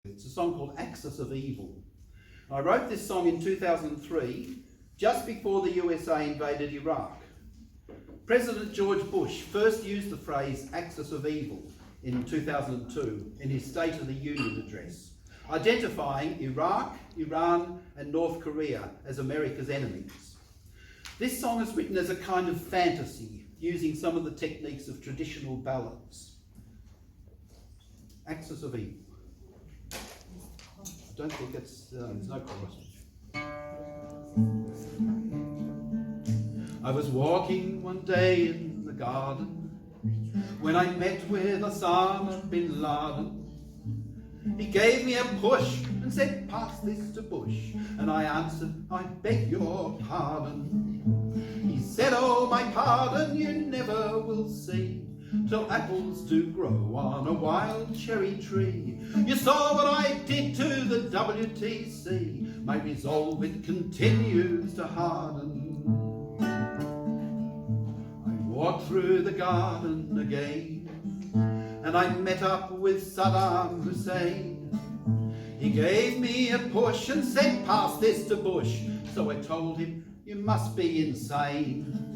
It's a song called Axis of Evil. I wrote this song in 2003, just before the USA invaded Iraq. President George Bush first used the phrase Axis of Evil in 2002 in his State of the Union address, identifying Iraq, Iran and North Korea as America's enemies. This song is written as a kind of fantasy, using some of the techniques of traditional ballads. Axis of Evil. I don't think it's, there's no chorus. I was walking one day in the garden when I met with Osama Bin Laden. He gave me a push and said, "Pass this to Bush." And I answered, "I beg your pardon." He said, "Oh, my pardon you never will see till apples do grow on a wild cherry tree. You saw what I did to the WTC. My resolve, it continues to harden." I walked through the garden again and I met up with Saddam Hussein. He gave me a push and said, "Pass this to Bush." So I told him, "You must be insane."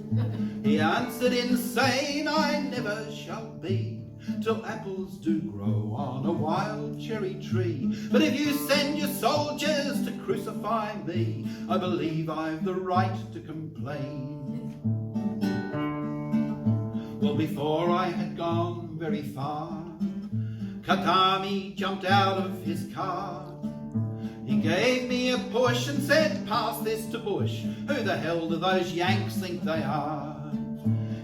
He answered, "Insane I never shall be till apples do grow on a wild cherry tree. But if you send your soldiers to crucify me, I believe I've the right to complain." Well, before I had gone very far, Khatami jumped out of his car. He gave me a push and said, "Pass this to Bush. Who the hell do those Yanks think they are?"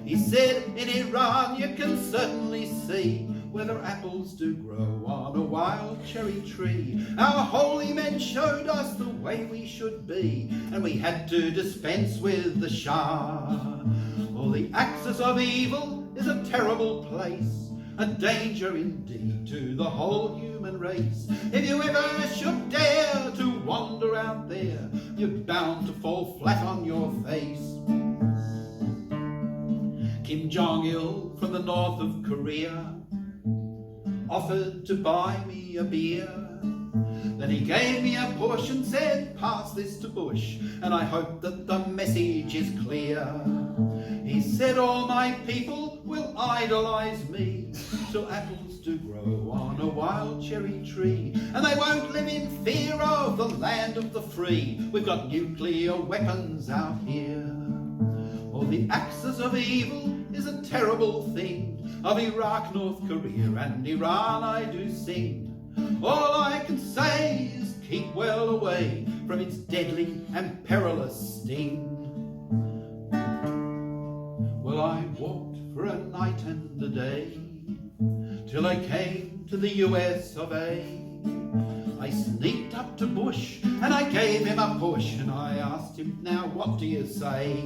He said, "In Iran you can certainly see whether apples do grow on a wild cherry tree. Our holy men showed us the way we should be, and we had to dispense with the Shah. Well, the axis of evil is a terrible place, a danger indeed to the whole human race. If you ever should dare to wander out there, you're bound to fall flat on your face." Kim Jong-il from the north of Korea offered to buy me a beer. Then he gave me a push and said, "Pass this to Bush," and I hope that the message is clear. He said, "All my people will idolize me till apples do grow on a wild cherry tree, and they won't live in fear of the land of the free. We've got nuclear weapons out here." Oh, the axis of evil is a terrible thing. Of Iraq, North Korea and Iran I do sing. All I can say is keep well away from its deadly and perilous sting. Well, I walked for a night and a day till I came to the US of A. I sneaked up to Bush and I gave him a push and I asked him, "Now what do you say?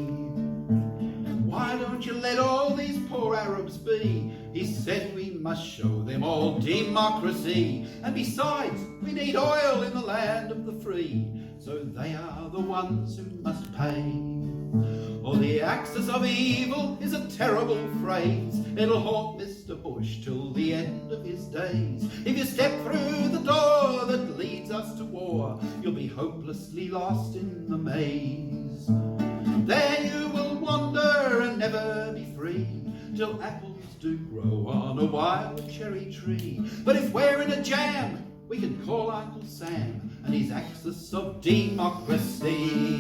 Why don't you let all these poor Arabs be?" He said, "We must show them all democracy, and besides, we need oil in the land of the free, so they are the ones who must pay." Oh, the axis of evil is a terrible phrase. It'll haunt Mr. Bush till the end of his days. If you step through the door that leads us to war, you'll be hopelessly lost in the maze. There you will wander and never be free till apples do grow on a wild cherry tree. But if we're in a jam, we can call Uncle Sam and his axis of democracy.